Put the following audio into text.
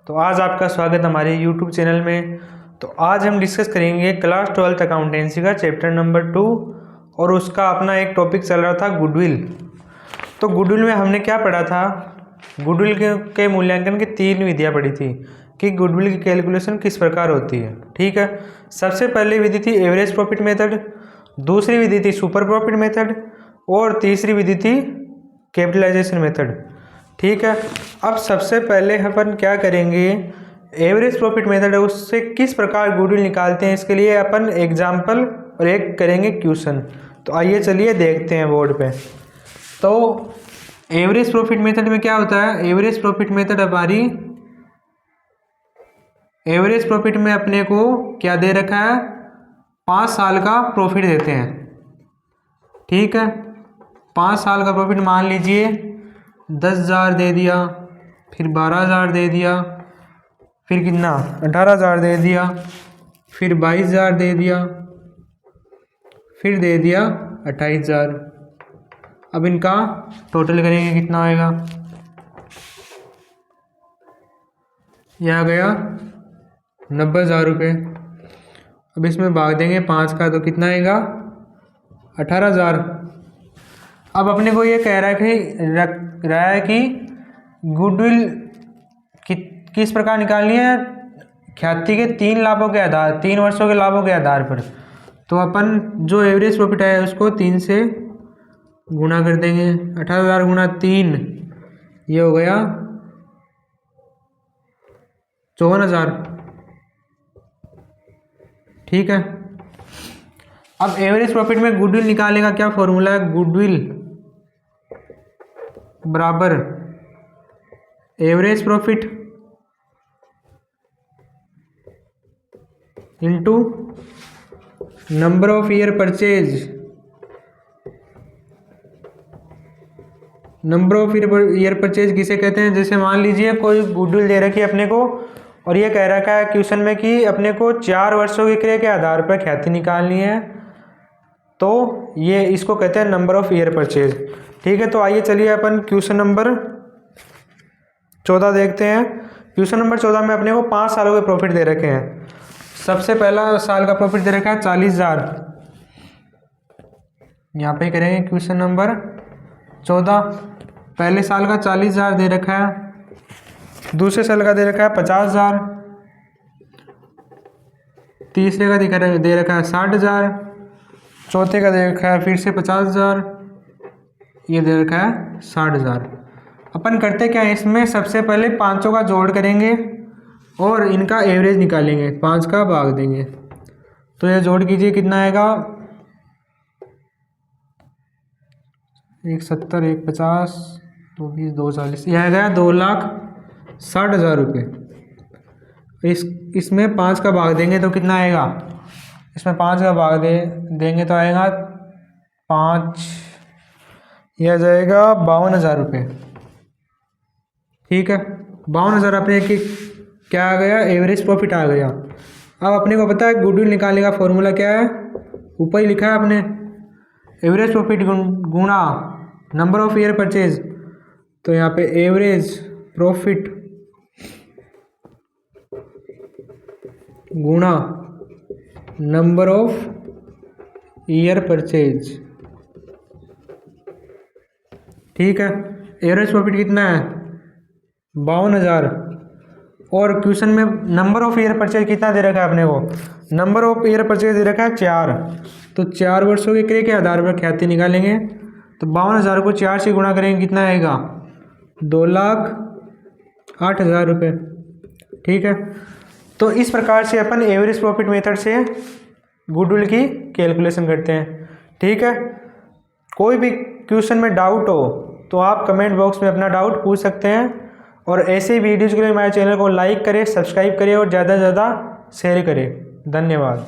तो आज आपका स्वागत हमारे YouTube चैनल में। तो आज हम डिस्कस करेंगे क्लास 12th अकाउंटेंसी का चैप्टर नंबर 2 और उसका अपना एक टॉपिक चल रहा था गुडविल। तो गुडविल में हमने क्या पढ़ा था, गुडविल के मूल्यांकन की 3 विधियाँ पढ़ी थी कि गुडविल की कैलकुलेशन किस प्रकार होती है। ठीक है, सबसे पहली विधि थी एवरेज प्रॉफिट मेथड, दूसरी विधि थी सुपर प्रॉफिट मेथड और तीसरी विधि थी कैपिटलाइजेशन मेथड। ठीक है, अब सबसे पहले अपन क्या करेंगे, एवरेज प्रॉफिट मेथड है उससे किस प्रकार गुडविल निकालते हैं, इसके लिए अपन एग्जाम्पल और एक करेंगे क्वेश्चन। तो आइए चलिए देखते हैं बोर्ड पे। तो एवरेज प्रॉफिट मेथड में क्या होता है, एवरेज प्रॉफिट मेथड हमारी एवरेज प्रॉफिट में अपने को क्या दे रखा है, 5 साल का प्रॉफिट देते हैं। ठीक है, 5 साल का प्रॉफिट मान लीजिए 10,000 दे दिया, फिर 12,000 दे दिया, फिर कितना 18,000 दे दिया, फिर 22,000 दे दिया, फिर दे दिया 28,000। अब इनका टोटल करेंगे कितना आएगा, यह आ गया 90,000 रुपये। अब इसमें भाग देंगे 5 का तो कितना आएगा 18,000। अब अपने को ये कह रहा है कि गुडविल किस प्रकार निकालनी है, ख्याति के 3 लाभों के आधार 3 वर्षों के लाभों के आधार पर। तो अपन जो एवरेज प्रॉफिट है उसको 3 से गुणा कर देंगे, 18,000 गुणा 3 ये हो गया 54,000। ठीक है, अब एवरेज प्रॉफिट में गुडविल निकालने का क्या फॉर्मूला है, गुडविल बराबर average profit into number of year purchase. Number of year purchase किसे कहते हैं, जैसे मान लीजिए कोई गुडविल दे रखी है अपने को और ये कह रखा है क्वेश्चन में कि अपने को 4 वर्षों की क्रय के आधार पर ख्याति निकालनी है, तो ये इसको कहते हैं नंबर ऑफ ईयर परचेज। ठीक है, तो आइए चलिए अपन क्वेश्चन नंबर 14 देखते हैं। क्वेश्चन नंबर 14 में अपने को 5 सालों के प्रॉफिट दे रखे हैं। सबसे पहला साल का प्रॉफिट दे रखा है 40,000, यहाँ पे करेंगे क्वेश्चन नंबर 14। पहले साल का 40,000 दे रखा है, दूसरे साल का दे रखा है 50,000, तीसरे का दे रखा है 60,000, चौथे का दे रखा है फिर से 50,000, ये दे रखा है 60,000। अपन करते क्या है, इसमें सबसे पहले 5 का जोड़ करेंगे और इनका एवरेज निकालेंगे, 5 का भाग देंगे। तो ये जोड़ कीजिए कितना आएगा, 170, 150, 220, 240, यह आ गया 2,60,000 रुपये। इसमें 5 का भाग देंगे तो कितना आएगा, इसमें 5 का भाग देंगे तो आएगा 5, यह आ जाएगा 52,000 रुपये। ठीक है, 52,000 अपने की क्या आ गया, एवरेज प्रॉफिट आ गया। अब अपने को पता है गुडविल निकालने का फॉर्मूला क्या है, ऊपर ही लिखा है अपने, एवरेज प्रॉफिट गुणा नंबर ऑफ ईयर परचेज। तो यहाँ पे एवरेज प्रॉफिट गुणा नंबर ऑफ ईयर परचेज। ठीक है, एवरेज प्रॉफिट कितना है 52,000 और क्वेश्चन में नंबर ऑफ ईयर परचेज कितना दे रखा है अपने को, नंबर ऑफ ईयर परचेज दे रखा है 4। तो 4 वर्षों के क्रय के आधार पर ख्याति निकालेंगे, तो 52,000 को 4 से गुणा करेंगे कितना आएगा 2,08,000 रुपये। ठीक है, तो इस प्रकार से अपन एवरेज प्रॉफिट मेथड से गुडविल की कैलकुलेशन करते हैं। ठीक है, कोई भी क्वेश्चन में डाउट हो तो आप कमेंट बॉक्स में अपना डाउट पूछ सकते हैं और ऐसे वीडियोज़ के लिए हमारे चैनल को लाइक करें, सब्सक्राइब करें और ज़्यादा से ज़्यादा शेयर करें। धन्यवाद।